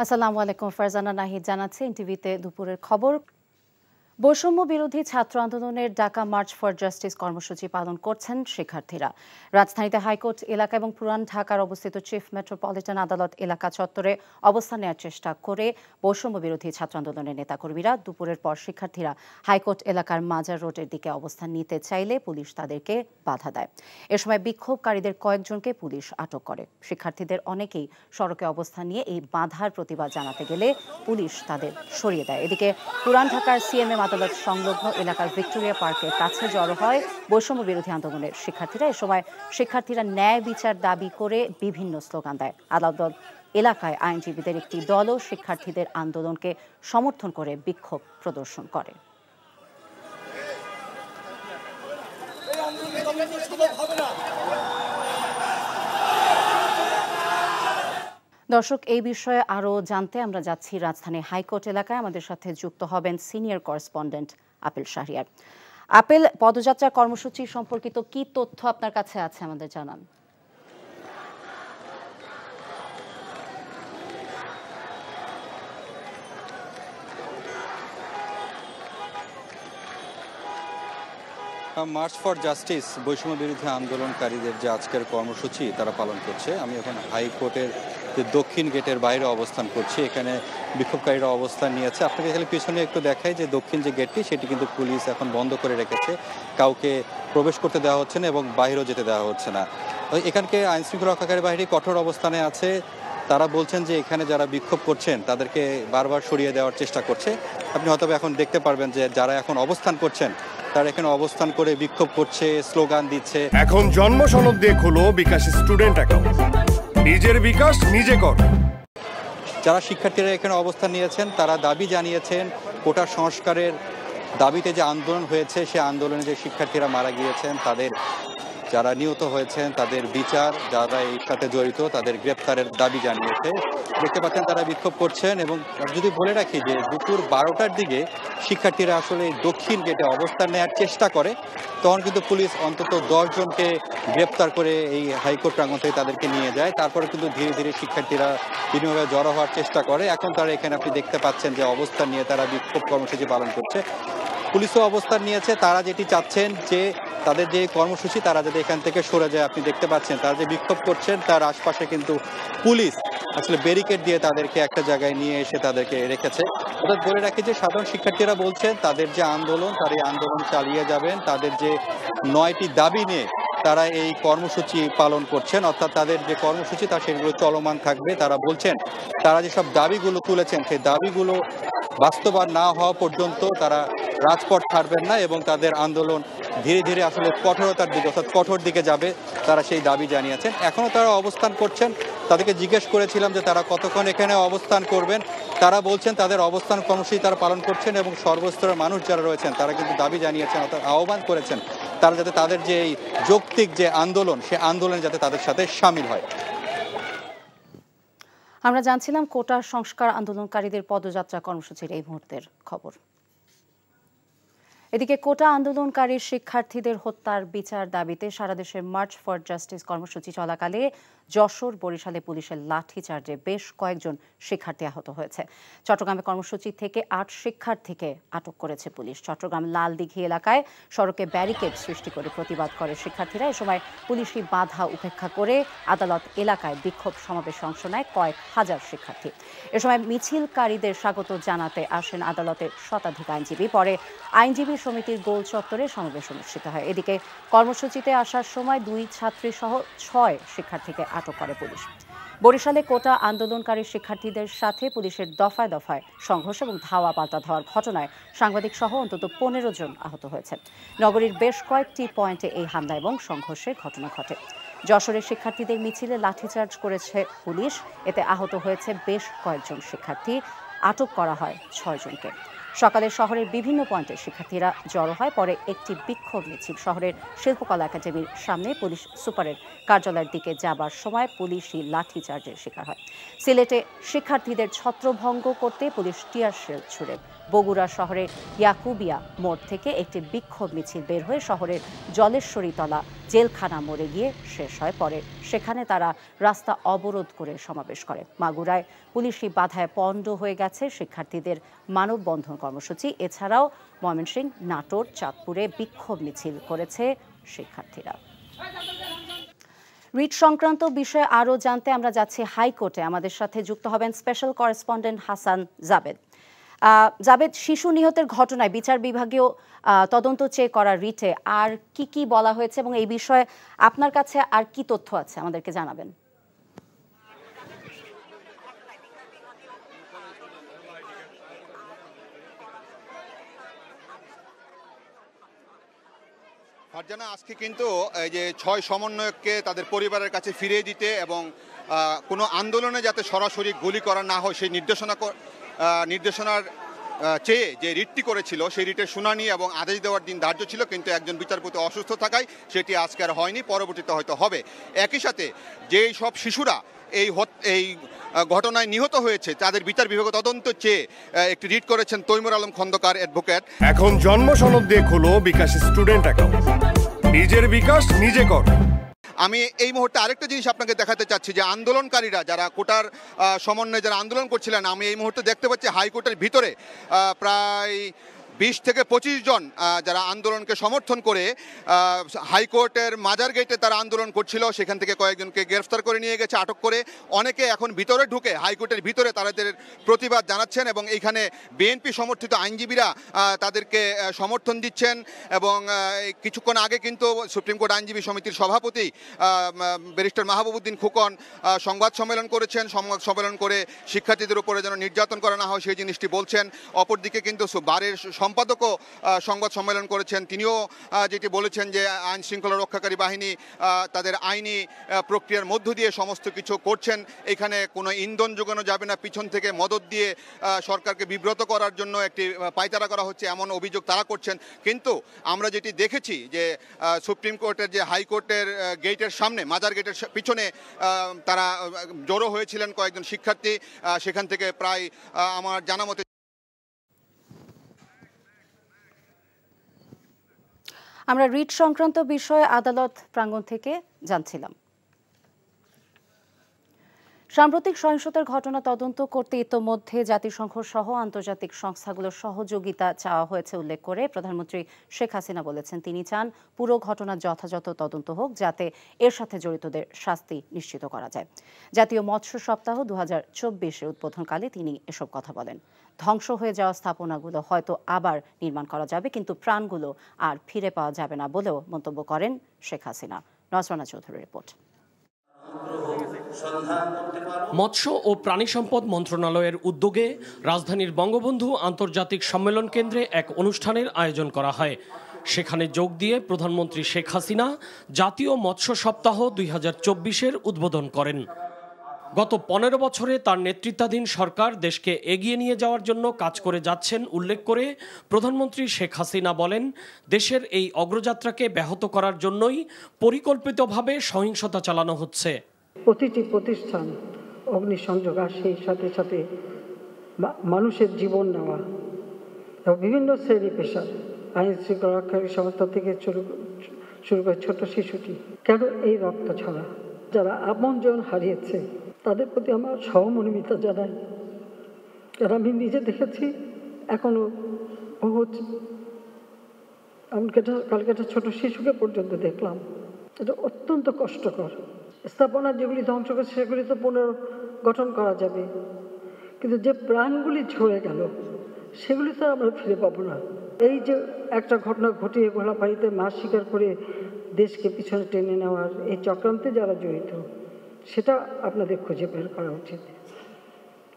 আসসালামু আলাইকুম। ফারজানা নাহিদ জানাচ্ছি এনটিভিতে দুপুরের খবর। বৈষম্য বিরোধী ছাত্র আন্দোলনের ঢাকা মার্চ ফর জাস্টিস কর্মসূচি পালন করছেন শিক্ষার্থীরা। রাজধানীতে হাইকোর্ট এলাকা এবং পুরান ঢাকার অবস্থিত চিফ মেট্রোপলিটন আদালত এলাকা চত্বরে অবস্থান নেওয়ার চেষ্টা করে বৈষম্য বিরোধী ছাত্র আন্দোলনের নেতাকর্মীরা দুপুরের পর শিক্ষার্থীরা হাইকোর্ট এলাকার মাজার রোডের দিকে অবস্থান নিতে চাইলে পুলিশ তাদেরকে বাধা দেয়। এ সময় বিক্ষোভকারীদের কয়েকজনকে পুলিশ আটক করে। শিক্ষার্থীদের অনেকেই সড়কে অবস্থান নিয়ে এই বাধার প্রতিবাদ জানাতে গেলে পুলিশ তাদের সরিয়ে দেয়। এদিকে পুরান ঢাকার সিএমএম আদালত সংলগ্ন এলাকার ভিক্টোরিয়া পার্কের কাছে জড়ো হয় বৈষম্য বিরোধী আন্দোলনের শিক্ষার্থীরা। এ সময় শিক্ষার্থীরা ন্যায় বিচার দাবি করে বিভিন্ন স্লোগান দেয়। আদালত এলাকায় আইনজীবীদের একটি দলও শিক্ষার্থীদের আন্দোলনকে সমর্থন করে বিক্ষোভ প্রদর্শন করে। দর্শক, এই বিষয়ে আরও জানতে আমরা যাচ্ছি রাজধানী হাইকোর্ট এলাকায়। আমাদের সাথে যুক্ত হবেন senior correspondent apple Shahriar. Apple, পদযাত্রা কর্মসূচি সম্পর্কিত কি তথ্য আপনার কাছে আছে আমাদের জানান। মার্চ ফর জাস্টিস বৈষম্য বিরোধী আন্দোলনকারীদের যে আজকের কর্মসূচি তারা পালন করছে। আমি এখন হাইকোর্টের যে দক্ষিণ গেটের বাইরে অবস্থান করছি। এখানে বিক্ষোভকারীরা অবস্থান নিয়েছে। আপনাকে এখানে পিছনে একটু দেখাই যে দক্ষিণ যে গেটটি সেটি কিন্তু পুলিশ এখন বন্ধ করে রেখেছে। কাউকে প্রবেশ করতে দেওয়া হচ্ছে না এবং বাইরেও যেতে দেওয়া হচ্ছে না। এখানকে আইন শৃঙ্খলা রক্ষাকারী বাহিনী কঠোর অবস্থানে আছে। তারা বলছেন যে এখানে যারা বিক্ষোভ করছেন তাদেরকে বারবার সরিয়ে দেওয়ার চেষ্টা করছে। আপনি হয়তো এখন দেখতে পারবেন যে যারা এখন অবস্থান করছেন তারা এখানে অবস্থান করে বিক্ষোভ করছে, স্লোগান দিচ্ছে। এখন জন্ম সনদ দিয়ে খোলো বিকাশ স্টুডেন্ট অ্যাকাউন্ট, নিজের বিকাশ নিজে কর। যারা শিক্ষার্থীরা এখানে অবস্থান নিয়েছেন তারা দাবি জানিয়েছেন কোটা সংস্কারের দাবিতে যে আন্দোলন হয়েছে সে আন্দোলনে যে শিক্ষার্থীরা মারা গিয়েছেন তাদের যারা নিহত হয়েছেন তাদের বিচার, যারা এই সাথে জড়িত তাদের গ্রেপ্তারের দাবি জানিয়েছে। দেখতে পাচ্ছেন তারা বিক্ষোভ করছেন। এবং যদি বলে রাখি যে দুপুর 12টার দিকে শিক্ষার্থীরা আসলে দক্ষিণ গেটে অবস্থান নেওয়ার চেষ্টা করে, তখন কিন্তু পুলিশ অন্তত 10 জনকে গ্রেপ্তার করে এই হাইকোর্ট প্রাঙ্গণ থেকে তাদেরকে নিয়ে যায়। তারপরে কিন্তু ধীরে ধীরে শিক্ষার্থীরা বিভিন্নভাবে জড়ো হওয়ার চেষ্টা করে। এখন তারা এখানে আপনি দেখতে পাচ্ছেন যে অবস্থান নিয়ে তারা বিক্ষোভ কর্মসূচি পালন করছে। পুলিশও অবস্থান নিয়েছে। তারা যেটি চাচ্ছেন যে তাদের যে কর্মসূচি তারা যাতে এখান থেকে সরে যায়। আপনি দেখতে পাচ্ছেন তারা যে বিক্ষোভ করছেন তার আশপাশে কিন্তু পুলিশ আসলে ব্যারিকেড দিয়ে তাদেরকে একটা জায়গায় নিয়ে এসে তাদেরকে রেখেছে। অর্থাৎ বলে রাখি যে সাধারণ শিক্ষার্থীরা বলছেন তাদের যে আন্দোলন তার এই আন্দোলন চালিয়ে যাবেন। তাদের যে 9টি দাবি নিয়ে তারা এই কর্মসূচি পালন করছেন, অর্থাৎ তাদের যে কর্মসূচি তা সেগুলো চলমান থাকবে। তারা বলছেন তারা যেসব দাবিগুলো তুলেছেন সেই দাবিগুলো বাস্তবায়ন না হওয়া পর্যন্ত তারা রাজপথ ছাড়বেন না এবং তাদের আন্দোলন ধীরে ধীরে আসলে কঠোরতার দিকে অর্থাৎ কঠোর দিকে যাবে। তারা সেই দাবি জানিয়েছেন। এখনও তারা অবস্থান করছেন। তাদেরকে জিজ্ঞেস করেছিলাম যে তারা কতক্ষণ এখানে অবস্থান করবেন। তারা বলছেন তাদের অবস্থান কর্মসূচি তারা পালন করছেন এবং সর্বস্তরের মানুষ যারা রয়েছেন তারা কিন্তু দাবি জানিয়েছেন অর্থাৎ আহ্বান করেছেন তারা যাতে তাদের যে এই যৌক্তিক যে আন্দোলন সে আন্দোলনে যাতে তাদের সাথে সামিল হয়। আমরা জানছিলাম কোটা সংস্কার আন্দোলনকারীদের পদযাত্রা কর্মসূচির এই মুহূর্তের খবর। এদিকে কোটা আন্দোলনকারী শিক্ষার্থীদের হত্যার বিচার দাবিতে সারা দেশের মার্চ ফর জাস্টিস কর্মসূচি চলাকালে যশোর, বরিশালে পুলিশের লাঠিচার্জে বেশ কয়েকজন শিক্ষার্থী আহত হয়েছে। চট্টগ্রামে কর্মসূচি থেকে 8 শিক্ষার্থীকে আটক করেছে পুলিশ। চট্টগ্রাম লালদিঘি এলাকায় সড়কে ব্যারিকেড সৃষ্টি করে প্রতিবাদ করে শিক্ষার্থীরা। এ সময় পুলিশি বাধা উপেক্ষা করে আদালত এলাকায় বিক্ষোভ সমাবেশে অংশ নেয় কয়েক হাজার শিক্ষার্থী। এ সময় মিছিলকারীদের স্বাগত জানাতে আসেন আদালতের শতাধিক আইনজীবী। পরে আইনজীবী সমিতির গোল চত্বরে সমাবেশ অনুষ্ঠিত হয়। এদিকে কর্মসূচিতে আসার সময় 2 ছাত্রী সহ 6 শিক্ষার্থীকে আটক করে পুলিশ। বরিশালে কোটা আন্দোলনকারী শিক্ষার্থীদের সাথে পুলিশের দফায় দফায় সংঘর্ষ এবং ধাওয়া পাল্টা ধাওয়ার ঘটনায় সাংবাদিক সহ অন্তত 15 জন আহত হয়েছে। নগরীর বেশ কয়েকটি পয়েন্টে এই হামলা এবং সংঘর্ষের ঘটনা ঘটে। যশোরের শিক্ষার্থীদের মিছিলে লাঠিচার্জ করেছে পুলিশ। এতে আহত হয়েছে বেশ কয়েকজন শিক্ষার্থী। আটক করা হয় 6 জনকে। সকালে শহরের বিভিন্ন পয়েন্টে শিক্ষার্থীরা জড়ো হয়। পরে একটি বিক্ষোভ মিছিল শহরের শিল্পকলা একাডেমির সামনে পুলিশ সুপারের কার্যালয়ের দিকে যাবার সময় পুলিশি লাঠিচার্জের শিকার হয়। সিলেটে শিক্ষার্থীদের ছত্রভঙ্গ করতে পুলিশ টিয়ার শেল ছুড়ে বগুড়া শহরের ইয়াকুবিয়া মোড় থেকে একটি বিক্ষোভ মিছিল বের হয়ে শহরের জলেশ্বরীতলা জেলখানা মোড়ে গিয়ে শেষ হয়। পরে সেখানে তারা রাস্তা অবরোধ করে সমাবেশ করে। মাগুরায় পুলিশি বাধায় পণ্ড হয়ে গেছে শিক্ষার্থীদের মানববন্ধন কর্মসূচি। এছাড়াও ময়মনসিংহ, নাটোর, চাঁদপুরে বিক্ষোভ মিছিল করেছে শিক্ষার্থীরা। রিট সংক্রান্ত বিষয়ে আরও জানতে আমরা যাচ্ছি হাইকোর্টে। আমাদের সাথে যুক্ত হবেন স্পেশাল করেসপন্ডেন্ট হাসান জাবেদ। জাবেদ, শিশু নিহতের ঘটনায় বিচার বিভাগীয় তদন্ত চেয়ে করা রিটে আর কি বলা হয়েছে এবং এই বিষয়ে আপনার কাছে আর কি তথ্য আছে আমাদেরকে জানাবেন। ফারজানা, আজকে কিন্তু এই যে 6 সমন্বয়ককে তাদের পরিবারের কাছে ফিরিয়ে দিতে এবং কোনো আন্দোলনে যাতে সরাসরি গুলি করা না হয় সেই নির্দেশনার চেয়ে যে রিটটি করেছিল সেই রিটের শুনানি এবং আদেশ দেওয়ার দিন ধার্য ছিল, কিন্তু একজন বিচারপতি অসুস্থ থাকায় সেটি আজকে আর হয়নি, পরবর্তীতে হয়তো হবে। একই সাথে যেই সব শিশুরা এই ঘটনায় নিহত হয়েছে তাদের বিচার বিভাগ তদন্ত চেয়ে একটি রিট করেছেন তৈমুর আলম খন্দকার অ্যাডভোকেট। এখন জন্ম সনদ দিয়ে খোলো বিকাশ স্টুডেন্ট অ্যাকাউন্ট। নিজের বিকাশ নিজে কর। আমি এই মুহূর্তে আরেকটা জিনিস আপনাকে দেখাতে চাচ্ছি যে আন্দোলনকারীরা যারা কোটার সমন্বয়ে যারা আন্দোলন করছিলেন, আমি এই মুহূর্তে দেখতে পাচ্ছি হাইকোর্টের ভিতরে প্রায় 20 থেকে 25 জন যারা আন্দোলনকে সমর্থন করে হাইকোর্টের মাজার গেটে তারা আন্দোলন করছিল, সেখান থেকে কয়েকজনকে গ্রেফতার করে নিয়ে গেছে, আটক করে। অনেকে এখন ভিতরে ঢুকে হাইকোর্টের ভিতরে তাদের প্রতিবাদ জানাচ্ছেন এবং এইখানে বিএনপি সমর্থিত আইনজীবীরা তাদেরকে সমর্থন দিচ্ছেন। এবং কিছুক্ষণ আগে কিন্তু সুপ্রিম কোর্ট আইনজীবী সমিতির সভাপতি ব্যারিস্টার মাহবুবউদ্দিন খোকন সংবাদ সম্মেলন করেছেন। সংবাদ সম্মেলন করে শিক্ষার্থীদের উপরে যেন নির্যাতন করা না হয় সেই জিনিসটি বলছেন। অপরদিকে কিন্তু বারের সম্পাদকও সংবাদ সম্মেলন করেছেন, তিনিও যেটি বলেছেন যে আইন শৃঙ্খলা রক্ষাকারী বাহিনী তাদের আইনি প্রক্রিয়ার মধ্য দিয়ে সমস্ত কিছু করছেন, এখানে কোনো ইন্ধন যোগানো যাবে না, পিছন থেকে মদত দিয়ে সরকারকে বিব্রত করার জন্য একটি পায়তারা করা হচ্ছে, এমন অভিযোগ তারা করছেন। কিন্তু আমরা যেটি দেখেছি যে সুপ্রিম কোর্টের যে হাইকোর্টের গেটের সামনে মাজার গেটের পিছনে তারা জড়ো হয়েছিলেন কয়েকজন শিক্ষার্থী, সেখান থেকে প্রায় আমার জানা মতে আমরা রিট সংক্রান্ত বিষয়ে আদালত প্রাঙ্গণ থেকে জানছিলাম। সাম্প্রতিক সহিংসতার ঘটনা তদন্ত করতে ইতোমধ্যে জাতিসংঘ সহ আন্তর্জাতিক সংস্থাগুলোর সহযোগিতা চাওয়া হয়েছে উল্লেখ করে প্রধানমন্ত্রী শেখ হাসিনা বলেছেন তিনি চান পুরো ঘটনার যথাযথ তদন্ত হোক, যাতে এর সাথে জড়িতদের শাস্তি নিশ্চিত করা যায়। জাতীয় মৎস্য সপ্তাহ 2024 উদ্বোধনকালে তিনি এসব কথা বলেন। ধ্বংস হয়ে যাওয়া স্থাপনাগুলো হয়তো আবার নির্মাণ করা যাবে, কিন্তু প্রাণগুলো আর ফিরে পাওয়া যাবে না বলেও মন্তব্য করেন শেখ হাসিনা। নজরানা চৌধুরীর রিপোর্ট। মৎস্য ও প্রাণী সম্পদ মন্ত্রণালয়ের উদ্যোগে রাজধানীর বঙ্গবন্ধু আন্তর্জাতিক সম্মেলন কেন্দ্রে এক অনুষ্ঠানের আয়োজন করা হয়। সেখানে যোগ দিয়ে প্রধানমন্ত্রী শেখ হাসিনা জাতীয় মৎস্য সপ্তাহ 2024 উদ্বোধন করেন। গত 15 বছরে তার নেতৃত্বাধীন সরকার দেশকে এগিয়ে নিয়ে যাওয়ার জন্য কাজ করে যাচ্ছেন উল্লেখ করে প্রধানমন্ত্রী শেখ হাসিনা বলেন, দেশের এই অগ্রযাত্রাকে ব্যাহত করার জন্যই পরিকল্পিতভাবে সহিংসতা চালানো হচ্ছে। প্রতিটি প্রতিষ্ঠান অগ্নিসংযোগ আর সেই সাথে সাথে মানুষের জীবন নেওয়া এবং বিভিন্ন শ্রেণী পেশার আইন শৃঙ্খলা রক্ষাকারী সংস্থা থেকে শুরু করে ছোট শিশুটি, কেন এই রক্ত ছড়া? যারা আপনজন হারিয়েছে তাদের প্রতি আমার সহমর্মিতা জানাই। কারণ আমি নিজে দেখেছি, এখনো বহু এমনকি কালকে একটা ছোট শিশুকে পর্যন্ত দেখলাম। এটা অত্যন্ত কষ্টকর। স্থাপনা যেগুলি ধ্বংস করছে সেগুলি তো পুনর্গঠন করা যাবে, কিন্তু যে প্রাণগুলি ঝরে গেল সেগুলি তো আমরা ফিরে পাবো না। এই যে একটা ঘটনা ঘটিয়ে গোলাপাড়িতে মাছ শিকার করে দেশকে পিছনে টেনে নেওয়ার এই চক্রান্তে যারা জড়িত, সেটা আপনাদের খুঁজে বের করা উচিত।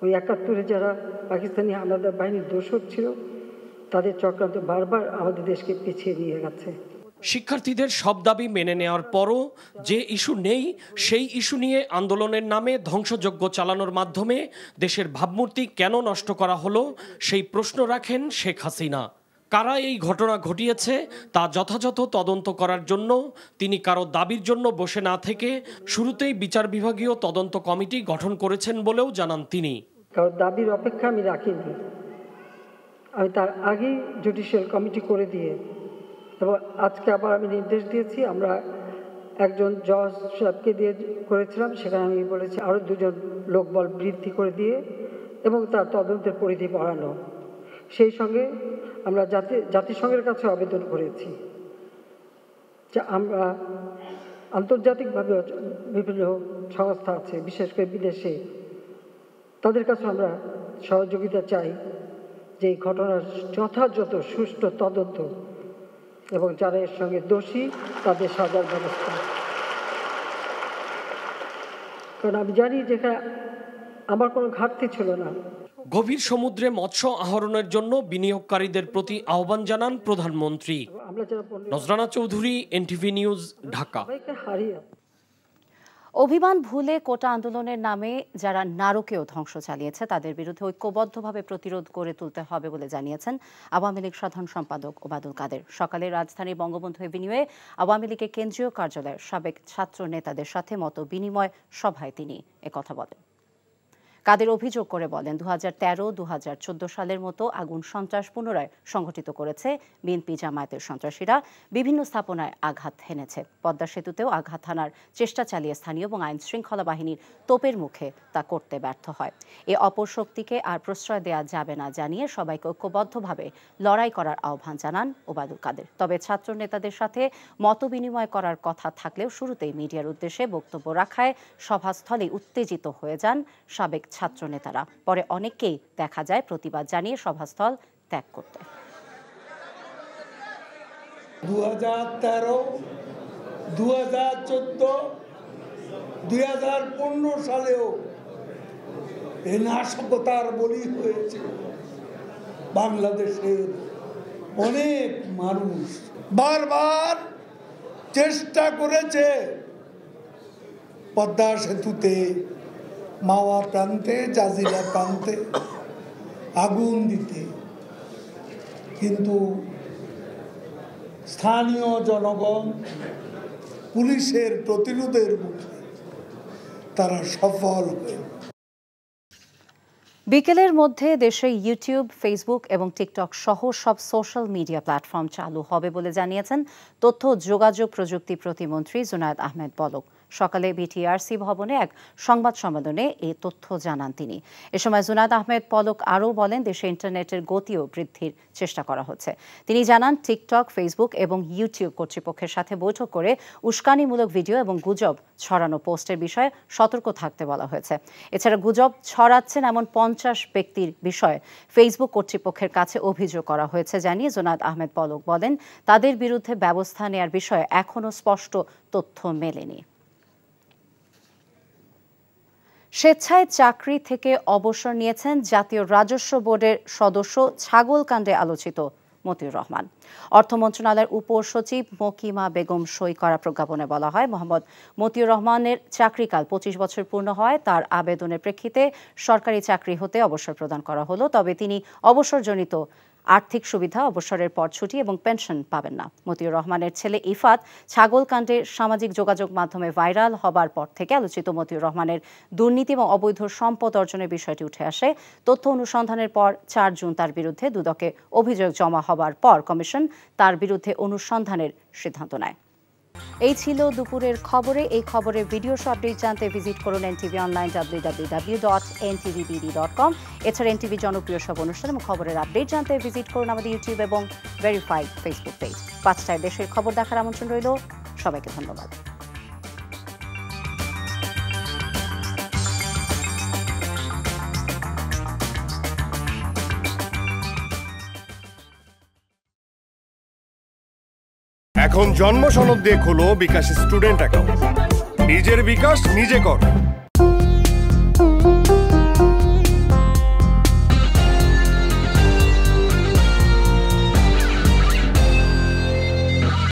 ওই 71-এ যারা পাকিস্তানি হানাদার বাহিনীর দোসর ছিল, তাদের চক্রান্ত বারবার আমাদের দেশকে পিছিয়ে নিয়ে গেছে। শিক্ষার্থীদের সব দাবি মেনে নেওয়ার পরও যে ইস্যু নেই সেই ইস্যু নিয়ে আন্দোলনের নামে ধ্বংসযজ্ঞ চালানোর মাধ্যমে দেশের ভাবমূর্তি কেন নষ্ট করা হলো সেই প্রশ্ন রাখেন শেখ হাসিনা। কারা এই ঘটনা ঘটিয়েছে তা যথাযথ তদন্ত করার জন্য তিনি কারো দাবির জন্য বসে না থেকে শুরুতেই বিচার বিভাগীয় তদন্ত কমিটি গঠন করেছেন বলেও জানান তিনি। কারো দাবির অপেক্ষা আমি রাখিনি, আমি তার আগেই জুডিশিয়াল কমিটি করে দিয়ে এবং আজকে আবার আমি নির্দেশ দিয়েছি, আমরা একজন জজ সাহেবকে দিয়ে করেছিলাম, সেখানে আমি বলেছি আরও 2 জন লোকবল বৃদ্ধি করে দিয়ে এবং তার তদন্তের পরিধি বাড়ানো। সেই সঙ্গে আমরা জাতিসংঘের কাছে আবেদন করেছি যে আমরা আন্তর্জাতিকভাবে বিভিন্ন সংস্থা আছে, বিশেষ করে বিদেশে, তাদের কাছে আমরা সহযোগিতা চাই যে এই ঘটনার যথাযথ সুষ্ঠু তদন্ত এবং যারা এর সঙ্গে দোষী তাদের সাজার ব্যবস্থা। কারণ আমি জানি যেখানে আমার কোনো ঘাটতি ছিল না। গভীর সমুদ্রে মৎস্য আহরণের জন্য বিনিয়োগকারীদের প্রতি আহ্বান জানান প্রধানমন্ত্রী। নজরানা চৌধুরী, এনটিভি নিউজ, ঢাকা। অভিমান ভুলে কোটা আন্দোলনের নামে যারা নারকীয় ধ্বংস চালিয়েছে তাদের বিরুদ্ধে ঐক্যবদ্ধভাবে প্রতিরোধ গড়ে তুলতে হবে বলে জানিয়েছেন আওয়ামী লীগ সাধারণ সম্পাদক ওবায়দুল কাদের। সকালে রাজধানীর বঙ্গবন্ধু এভিনিউয়ে আওয়ামী লীগের কেন্দ্রীয় কার্যালয়ের সাবেক ছাত্র নেতাদের সাথে মত বিনিময় সভায় তিনি একথা বলেন। কাদের অভিযোগ করে বলেন, 2013-2014 সালের মতো আগুন সন্ত্রাস পুনরায় সংঘটিত করেছে বিএনপি জামায়াতের সন্ত্রাসীরা, বিভিন্ন স্থাপনায় আঘাত হেনেছে। পদ্মা সেতুতেও আঘাত হানার চেষ্টা চালিয়ে স্থানীয় এবং আইন শৃঙ্খলা বাহিনীর তোপের মুখে তা করতে ব্যর্থ হয়। এ অপশক্তিকে আর প্রশ্রয় দেওয়া যাবে না জানিয়ে সবাইকে ঐক্যবদ্ধভাবে লড়াই করার আহ্বান জানান ওবায়দুল কাদের। তবে ছাত্র নেতাদের সাথে মত বিনিময় করার কথা থাকলেও শুরুতেই মিডিয়ার উদ্দেশ্যে বক্তব্য রাখায় সভাস্থলে উত্তেজিত হয়ে যান সাবেক ছাত্র নেতারা। পরে অনেককেই দেখা যায় প্রতিবাদ জানিয়ে সভাস্থল ত্যাগ করতে। 2013, 2014, 2015 সালেও এই নাশকতার বলি হয়েছে বাংলাদেশের অনেক মানুষ। বারবার চেষ্টা করেছে পদ্মা সেতুতে, মাওয়া প্রান্তে, জাজিরা প্রান্তে আগুন দিতে, কিন্তু স্থানীয় জনগণ পুলিশের প্রতিরোধের মুখে তারা সফল হয়। বিকেলের মধ্যে দেশে ইউটিউব, ফেসবুক এবং টিকটক সহ সব সোশ্যাল মিডিয়া প্ল্যাটফর্ম চালু হবে বলে জানিয়েছেন তথ্য ও যোগাযোগ প্রযুক্তি প্রতিমন্ত্রী জুনায়েদ আহমেদ পলক। সকালে বিটিআরসি ভবনে এক সংবাদ সম্মেলনে এই তথ্য জানান তিনি। এ সময় জুনায়েদ আহমেদ পলক আরও বলেন, দেশে ইন্টারনেটের গতিও বৃদ্ধির চেষ্টা করা হচ্ছে। তিনি জানান, টিকটক, ফেসবুক এবং ইউটিউব কর্তৃপক্ষের সাথে বৈঠক করে উস্কানিমূলক ভিডিও এবং গুজব ছড়ানো পোস্টের বিষয়ে সতর্ক থাকতে বলা হয়েছে। এছাড়া গুজব ছড়াচ্ছেন এমন 50 ব্যক্তির বিষয়ে ফেসবুক কর্তৃপক্ষের কাছে অভিযোগ করা হয়েছে জানিয়ে জুনায়েদ আহমেদ পলক বলেন, তাদের বিরুদ্ধে ব্যবস্থা নেওয়ার বিষয়ে এখনও স্পষ্ট তথ্য মেলেনি। স্বেচ্ছায় চাকরি থেকে অবসর নিয়েছেন জাতীয় রাজস্ব বোর্ডের সদস্য ছাগলকাণ্ডে আলোচিত মতিউর রহমান। অর্থ মন্ত্রণালয়ের উপসচিব মকিমা বেগম সই করা প্রজ্ঞাপনে বলা হয়, মোহাম্মদ মতিউর রহমানের চাকরিকাল 25 বছর পূর্ণ হয়। তার আবেদনের প্রেক্ষিতে সরকারি চাকরি হতে অবসর প্রদান করা হলো, তবে তিনি অবসরজনিত আর্থিক সুবিধা, অবসরের পর ছুটি এবং পেনশন পাবেন না। মতিউর রহমানের ছেলে ইফাত ছাগলকাণ্ডে সামাজিক যোগাযোগ মাধ্যমে ভাইরাল হবার পর থেকে আলোচিত মতিউর রহমানের দুর্নীতি এবং অবৈধ সম্পদ অর্জনের বিষয়টি উঠে আসে। তথ্য অনুসন্ধানের পর 4 জুন তার বিরুদ্ধে দুদকে অভিযোগ জমা হবার পর কমিশন তার বিরুদ্ধে অনুসন্ধানের সিদ্ধান্ত নেয়। এই ছিল দুপুরের খবরে। এই খবরের ভিডিও আপডেট জানতে ভিজিট করুন এনটিভি অনলাইন www.ntvbd.com। এছাড়া এনটিভি জনপ্রিয় সব অনুষ্ঠান এবং খবরের আপডেট জানতে ভিজিট করুন আমাদের ইউটিউব এবং ভেরিফাইড ফেসবুক পেজ। 5টায় দেশের খবর দেখার আমন্ত্রণ রইল। সবাইকে ধন্যবাদ। এখন জন্ম সনদ দিয়ে খোলো বিকাশ স্টুডেন্ট অ্যাকাউন্ট। নিজের বিকাশ নিজে কর।